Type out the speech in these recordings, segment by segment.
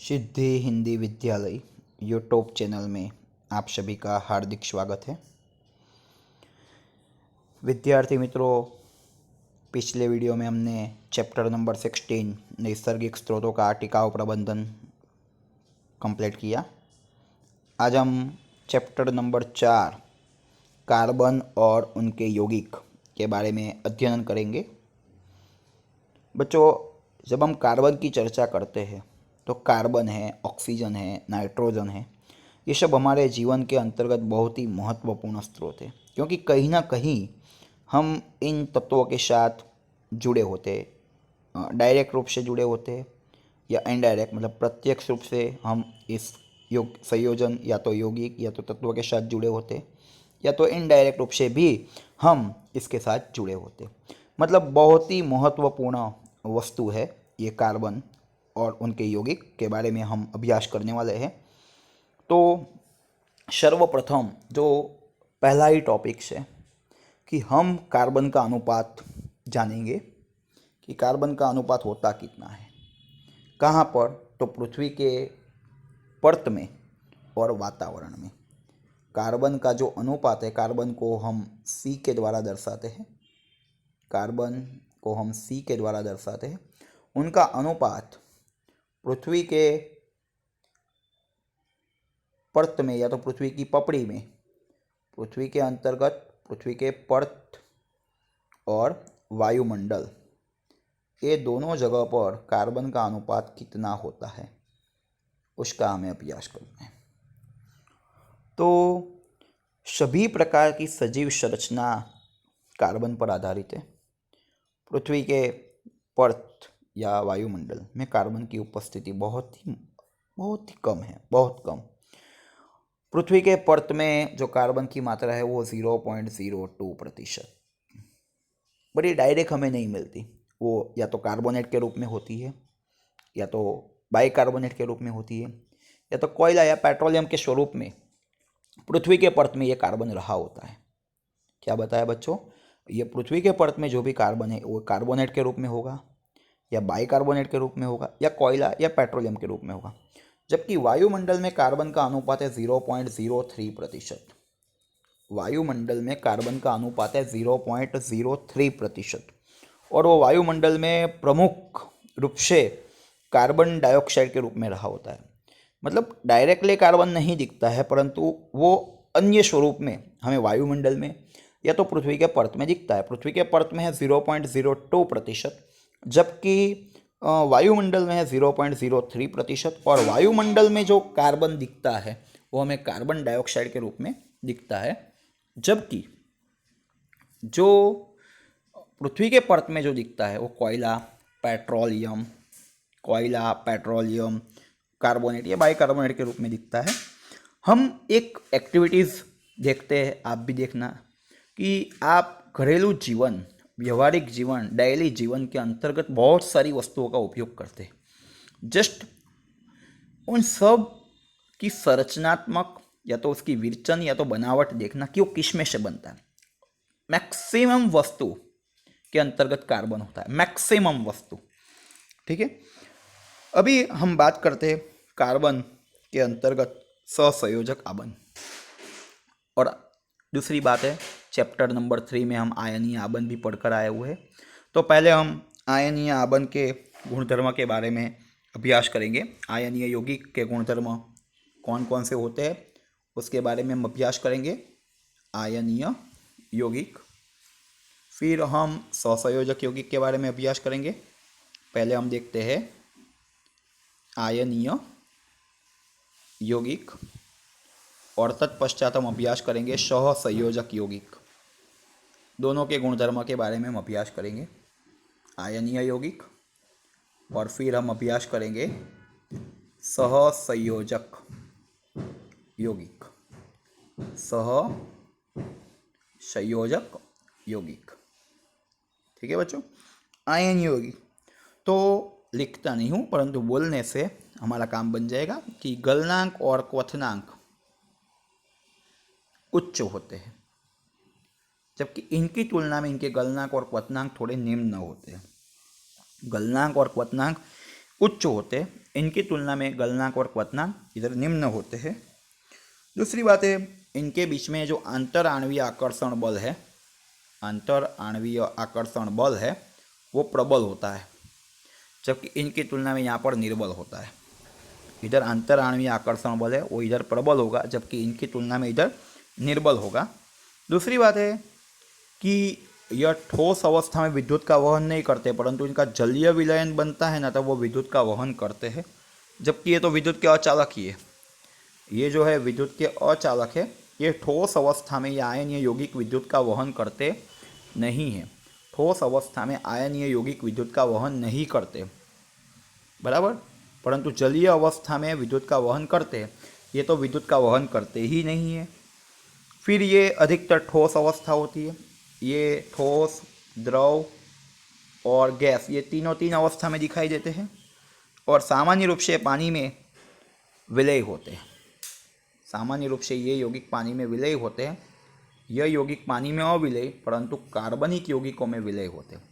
सिद्धि हिंदी विद्यालय YouTube channel में आप सभी का हार्दिक स्वागत है। विद्यार्थी मित्रों, पिछले वीडियो में हमने चैप्टर नंबर 16 नैसर्गिक स्रोतों का टिकाऊ प्रबंधन कंप्लीट किया। आज हम चैप्टर नंबर 4 कार्बन और उनके यौगिक के बारे में अध्ययन करेंगे। बच्चों, जब हम कार्बन की चर्चा करते हैं तो कार्बन है, ऑक्सीजन है, नाइट्रोजन है, ये सब हमारे जीवन के अंतर्गत बहुत ही महत्वपूर्ण स्रोत है, क्योंकि कहीं ना कहीं हम इन तत्वों के साथ जुड़े होते हैं, डायरेक्ट रूप से जुड़े होते हैं या इनडायरेक्ट, मतलब प्रत्यक्ष रूप से हम इस योग संयोजन या तो यौगिक या तो तत्वों के साथ जुड़े होते हैं, या तो इनडायरेक्ट रूप से भी हम इसके साथ जुड़े होते। मतलब बहुत ही महत्वपूर्ण वस्तु है ये कार्बन और उनके यौगिक के बारे में हम अभ्यास करने वाले हैं। तो सर्वप्रथम जो पहला ही टॉपिक है कि हम कार्बन का अनुपात जानेंगे कि कार्बन का अनुपात होता कितना है, कहाँ पर, तो पृथ्वी के परत में और वातावरण में। कार्बन का जो अनुपात है, कार्बन को हम C के द्वारा दर्शाते हैं, कार्बन को हम C के द्वारा दर्शाते हैं। उनका अनुपात पृथ्वी के परत में या तो पृथ्वी की पपड़ी में, पृथ्वी के अंतर्गत पृथ्वी के परत और वायुमंडल, ये दोनों जगह पर कार्बन का अनुपात कितना होता है उसका हमें अभ्यास करना है। तो सभी प्रकार की सजीव संरचना कार्बन पर आधारित है। पृथ्वी के परत या वायुमंडल में कार्बन की उपस्थिति बहुत ही कम है, बहुत कम। पृथ्वी के परत में जो कार्बन की मात्रा है वो 0.02%, बड़ी डायरेक्ट हमें नहीं मिलती। वो या तो कार्बोनेट के रूप में होती है, या तो बाइकार्बोनेट के रूप में होती है, या तो कोयला या पेट्रोलियम के स्वरूप में पृथ्वी के परत में ये कार्बन रहा होता है। क्या बताया बच्चों? ये पृथ्वी के परत में जो भी कार्बन है वो कार्बोनेट के रूप में होगा, या बाइकार्बोनेट के रूप में होगा, या कोयला या पेट्रोलियम के रूप में होगा। जबकि वायुमंडल में कार्बन का अनुपात है 0.03%। वायुमंडल में कार्बन का अनुपात है 0.03%, और वो वायुमंडल में प्रमुख रूप से कार्बन डाइऑक्साइड के रूप में रहा होता है। मतलब डायरेक्टली कार्बन नहीं दिखता है, परंतु वो अन्य स्वरूप में हमें वायुमंडल में या तो पृथ्वी के परत में दिखता है। पृथ्वी के परत में है 0.02%, जबकि वायुमंडल में है 0.03%, और वायुमंडल में जो कार्बन दिखता है वो हमें कार्बन डाइऑक्साइड के रूप में दिखता है। जबकि जो पृथ्वी के परत में जो दिखता है वो कोयला, पेट्रोलियम, कार्बोनेट या बाइकार्बोनेट के रूप में दिखता है। हम एक एक्टिविटीज़ देखते हैं, आप भी देखना, कि आप घरेलू जीवन, व्यवहारिक जीवन, डेली जीवन के अंतर्गत बहुत सारी वस्तुओं का उपयोग करते हैं। जस्ट उन सब की संरचनात्मक या तो उसकी विरचन या तो बनावट देखना कि वो किस में से बनता है। मैक्सिमम वस्तु के अंतर्गत कार्बन होता है, मैक्सिमम वस्तु। ठीक है, अभी हम बात करते हैं कार्बन के अंतर्गत सहसंयोजक आबन। और दूसरी बात है, चैप्टर नंबर 3 में हम आयनीय आबन भी पढ़कर आए हुए हैं। तो पहले हम आयनीय आबन के गुणधर्म के बारे में अभ्यास करेंगे। आयनीय यौगिक के गुणधर्म कौन कौन से होते हैं उसके बारे में हम अभ्यास करेंगे, आयनीय यौगिक। फिर हम सहसंयोजक यौगिक के बारे में अभ्यास करेंगे। पहले हम देखते हैं आयनीय यौगिक, और तत्पश्चात हम अभ्यास करेंगे सहसंयोजक यौगिक। दोनों के गुणधर्म के बारे में हम अभ्यास करेंगे, आयनीय यौगिक, और फिर हम अभ्यास करेंगे सहसंयोजक यौगिक, सहसंयोजक यौगिक। ठीक है बच्चों, आयनीय यौगिक तो लिखता नहीं हूँ, परंतु बोलने से हमारा काम बन जाएगा कि गलनांक और क्वथनांक उच्च होते हैं, जबकि इनकी तुलना में इनके गलनांक और क्वथनांक थोड़े निम्न होते हैं। गलनांक और क्वथनांक उच्च होते हैं, इनकी तुलना में गलनांक और क्वथनांक इधर निम्न होते हैं। दूसरी बात है, इनके बीच में जो अंतर आणवीय आकर्षण बल है, अंतर आणवीय आकर्षण बल है वो प्रबल होता है, जबकि इनकी तुलना में यहाँ पर निर्बल होता है। इधर अंतर आणवीय आकर्षण बल है वो इधर प्रबल होगा, जबकि इनकी तुलना में इधर निर्बल होगा। दूसरी बात है कि यह ठोस अवस्था में विद्युत का वहन नहीं करते, परंतु इनका जलीय विलयन बनता है ना, तब वो विद्युत का वहन करते हैं, जबकि ये तो विद्युत के अचालक ही है। ये जो है विद्युत के अचालक है, ये ठोस अवस्था में ये आयनीय यौगिक विद्युत का वहन करते नहीं है। ठोस अवस्था में आयनीय यौगिक विद्युत का वहन नहीं करते, बराबर, परंतु जलीय अवस्था में विद्युत का वहन करते, ये तो विद्युत का वहन करते ही नहीं है। फिर ये अधिकतर ठोस अवस्था होती है। ये ठोस, द्रव और गैस, ये तीनों तीन अवस्था में दिखाई देते हैं और सामान्य रूप से पानी में विलय होते हैं। सामान्य रूप से ये यौगिक पानी में विलय होते हैं। यह यौगिक पानी में अविलय परंतु कार्बनिक यौगिकों में विलय होते हैं।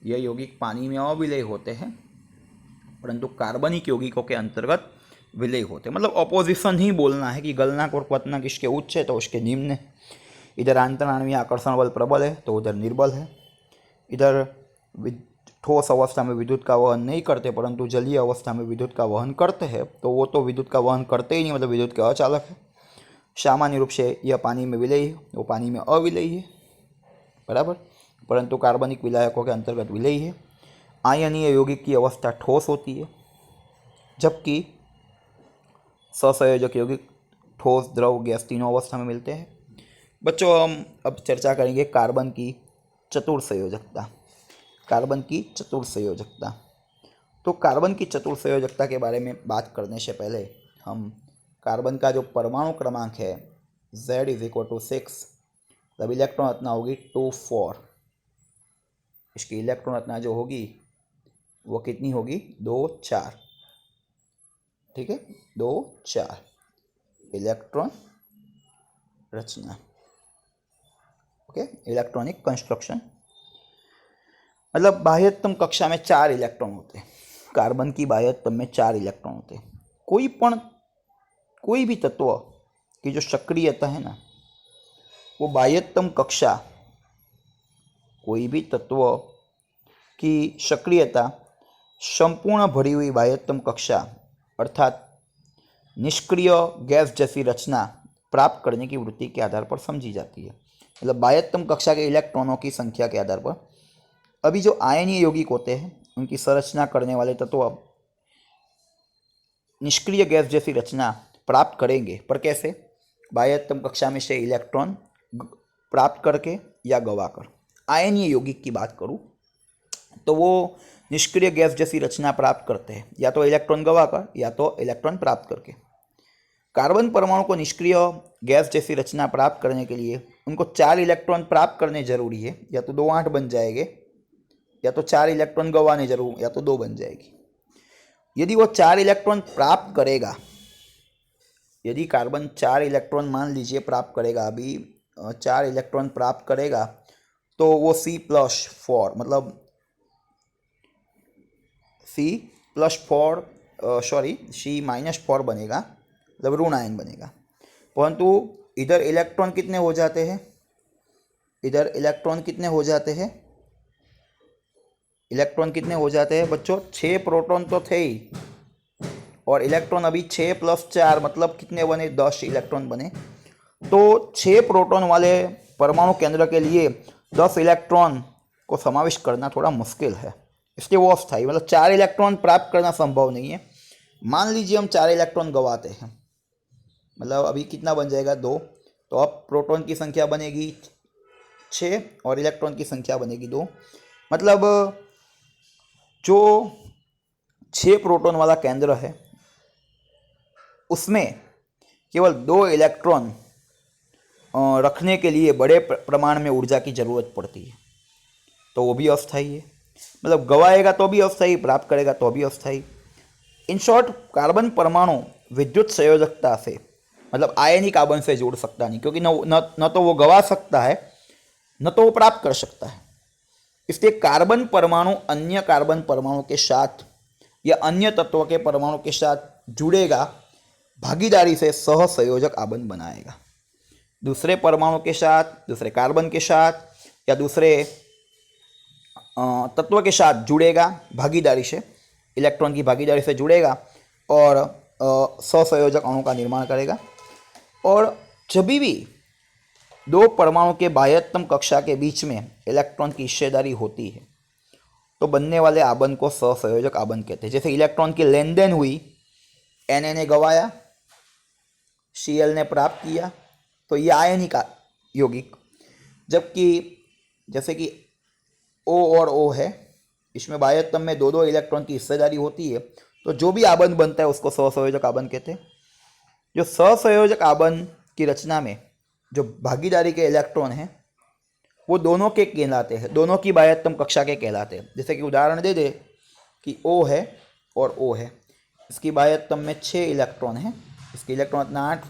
यह यौगिक पानी में अविलय होते हैं परंतु कार्बनिक यौगिकों के अंतर्गत विलय होते हैं। मतलब अपोजिशन ही बोलना है कि गलनांक और क्वथनांक इसके उच्च है तो उसके निम्न है। इधर अंतर आणवीय आकर्षण बल प्रबल है तो उधर निर्बल है। इधर ठोस अवस्था में विद्युत का वहन नहीं करते परंतु जलीय अवस्था में विद्युत का वहन करते हैं, तो वो तो विद्युत का वहन करते ही नहीं, मतलब विद्युत के अचालक है। सामान्य रूप से यह पानी में विलयी है, वो पानी में अविलयी है, बराबर, परंतु कार्बनिक विलायकों के अंतर्गत विलयी है। आयनीय यौगिक की अवस्था ठोस होती है, जबकि सहसंयोजक यौगिक ठोस, द्रव, गैस तीनों अवस्था में मिलते हैं। बच्चों, हम अब चर्चा करेंगे कार्बन की चतुर्संयोजकता। कार्बन की चतुर्संयोजकता। तो कार्बन की चतुर्संयोजकता के बारे में बात करने से पहले हम कार्बन का जो परमाणु क्रमांक है Z = 6, तब इलेक्ट्रॉन रचना होगी 2 4। इसकी इलेक्ट्रॉन रचना जो होगी वो कितनी होगी? 2 4। ठीक है, 2 4 इलेक्ट्रॉन रचना। ओके, इलेक्ट्रॉनिक कंस्ट्रक्शन, मतलब बाह्यतम कक्षा में 4 इलेक्ट्रॉन होते हैं। कार्बन की बाह्यतम में 4 इलेक्ट्रॉन होते हैं। कोई भी तत्व की जो सक्रियता है ना, वो बाह्यतम कक्षा, कोई भी तत्व की सक्रियता संपूर्ण भरी हुई बाह्यतम कक्षा अर्थात निष्क्रिय गैस जैसी रचना प्राप्त करने की वृत्ति के आधार पर समझी जाती है। मतलब बाह्यतम कक्षा के इलेक्ट्रॉनों की संख्या के आधार पर अभी जो आयनीय यौगिक होते हैं उनकी संरचना करने वाले तत्व निष्क्रिय गैस जैसी रचना प्राप्त करेंगे, पर कैसे? बाह्यतम कक्षा में से इलेक्ट्रॉन प्राप्त करके या गवाकर। आयनीय यौगिक की बात करूं तो वो निष्क्रिय गैस जैसी रचना प्राप्त करते हैं, या तो इलेक्ट्रॉन गवाकर या तो इलेक्ट्रॉन प्राप्त करके। कार्बन परमाणु को निष्क्रिय गैस जैसी रचना प्राप्त करने के लिए उनको 4 इलेक्ट्रॉन प्राप्त करने जरूरी है, या तो 2 8 बन जाएंगे, या तो 4 इलेक्ट्रॉन गंवाने जरूर, या तो 2 बन जाएगी। यदि वो 4 इलेक्ट्रॉन प्राप्त करेगा, यदि कार्बन 4 इलेक्ट्रॉन मान लीजिए प्राप्त करेगा, अभी 4 इलेक्ट्रॉन प्राप्त करेगा, तो वो C+4 मतलब C-4 बनेगा, मतलब ऋण आयन बनेगा। परंतु इधर इलेक्ट्रॉन कितने हो जाते हैं? इधर इलेक्ट्रॉन कितने हो जाते हैं? इलेक्ट्रॉन कितने हो जाते हैं बच्चों? 6 प्रोटॉन तो थे ही, और इलेक्ट्रॉन अभी 6 + 4 मतलब कितने बने? 10 इलेक्ट्रॉन बने। तो 6 प्रोटॉन वाले परमाणु केंद्र के लिए 10 इलेक्ट्रॉन को समाविष्ट करना थोड़ा मुश्किल है, इसलिए वो अस्थायी, मतलब 4 इलेक्ट्रॉन प्राप्त करना संभव नहीं है। मान लीजिए हम 4 इलेक्ट्रॉन गंवाते हैं, मतलब अभी कितना बन जाएगा? 2। तो अब प्रोटॉन की संख्या बनेगी 6 और इलेक्ट्रॉन की संख्या बनेगी 2। मतलब जो 6 प्रोटॉन वाला केंद्र है उसमें केवल 2 इलेक्ट्रॉन रखने के लिए बड़े प्रमाण में ऊर्जा की जरूरत पड़ती है, तो वो भी अस्थायी है। मतलब गवाएगा तो भी अस्थायी, प्राप्त करेगा तो भी अस्थायी। इन शॉर्ट, कार्बन परमाणु विद्युत संयोजकता से, मतलब आयनिक आबंध से जोड़ सकता नहीं, क्योंकि न तो वो गवा सकता है न तो वो प्राप्त कर सकता है। इसलिए कार्बन परमाणु अन्य कार्बन परमाणु के साथ या अन्य तत्व के परमाणु के साथ जुड़ेगा, भागीदारी से सहसंयोजक आबंध बनाएगा। दूसरे परमाणु के साथ, दूसरे कार्बन के साथ या दूसरे तत्व के साथ जुड़ेगा भागीदारी से, इलेक्ट्रॉन की भागीदारी से जुड़ेगा और सहसंयोजक अणु का निर्माण करेगा। और जब भी दो परमाणु के बाह्यतम कक्षा के बीच में इलेक्ट्रॉन की हिस्सेदारी होती है तो बनने वाले आबंध को सहसंयोजक आबंध कहते हैं। जैसे इलेक्ट्रॉन की लेन देन हुई, Na ने गंवाया, Cl ने प्राप्त किया, तो ये आयनिक यौगिक। जबकि जैसे कि O और O है, इसमें बाह्यतम में दो दो इलेक्ट्रॉन की हिस्सेदारी होती है, तो जो भी आबंध बनता है उसको सहसंयोजक आबंध कहते हैं। जो सहसंयोजक आबंध की रचना में जो भागीदारी के इलेक्ट्रॉन हैं वो दोनों के कहलाते हैं, दोनों की बाह्यतम कक्षा के कहलाते हैं। जैसे कि उदाहरण दे दे कि O है और O है, इसकी बाह्यतम में 6 इलेक्ट्रॉन हैं, इसकी इलेक्ट्रॉन इतना 8,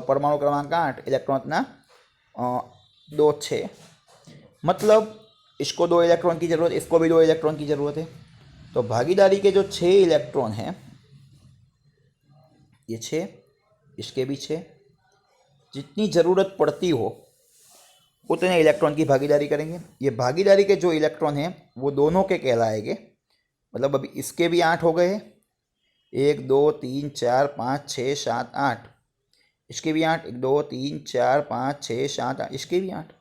परमाणु क्रमांक 8, इलेक्ट्रॉन इतना 2 6, मतलब इसको 2 इलेक्ट्रॉन की ज़रूरत, इसको भी 2 इलेक्ट्रॉन की ज़रूरत है। तो भागीदारी के जो 6 इलेक्ट्रॉन हैं, ये 6, इसके भी 6, जितनी ज़रूरत पड़ती हो उतने इलेक्ट्रॉन की भागीदारी करेंगे। ये भागीदारी के जो इलेक्ट्रॉन हैं वो दोनों के कहलाएंगे। मतलब अभी इसके भी 8 हो गए, 1 2 3 4 5 6 7 8, इसके भी 8, 1 2 3 4 5 6 7 8, इसके भी 8।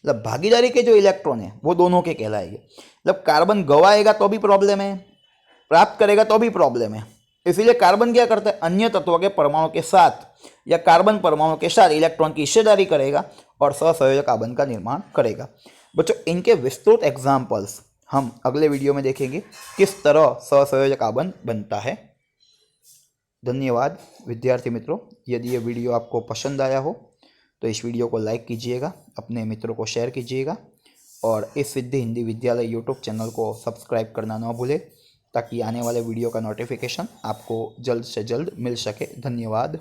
मतलब भागीदारी के जो इलेक्ट्रॉन हैं वो दोनों के कहलाएंगे। मतलब कार्बन गंवाएगा तो भी प्रॉब्लम है, प्राप्त करेगा तो भी प्रॉब्लम है। इसीलिए कार्बन क्या करता है, अन्य तत्वों के परमाणु के साथ या कार्बन परमाणु के साथ इलेक्ट्रॉन की हिस्सेदारी करेगा और सहसंयोजक आबंध का निर्माण करेगा। बच्चों, इनके विस्तृत एग्जाम्पल्स हम अगले वीडियो में देखेंगे, किस तरह सहसंयोजक आबंध बनता है। धन्यवाद विद्यार्थी मित्रों। यदि ये वीडियो आपको पसंद आया हो तो इस वीडियो को लाइक कीजिएगा, अपने मित्रों को शेयर कीजिएगा और इस सिद्धि हिंदी विद्यालय यूट्यूब चैनल को सब्सक्राइब करना ना भूलें, ताकि आने वाले वीडियो का नोटिफिकेशन आपको जल्द से जल्द मिल सके। धन्यवाद।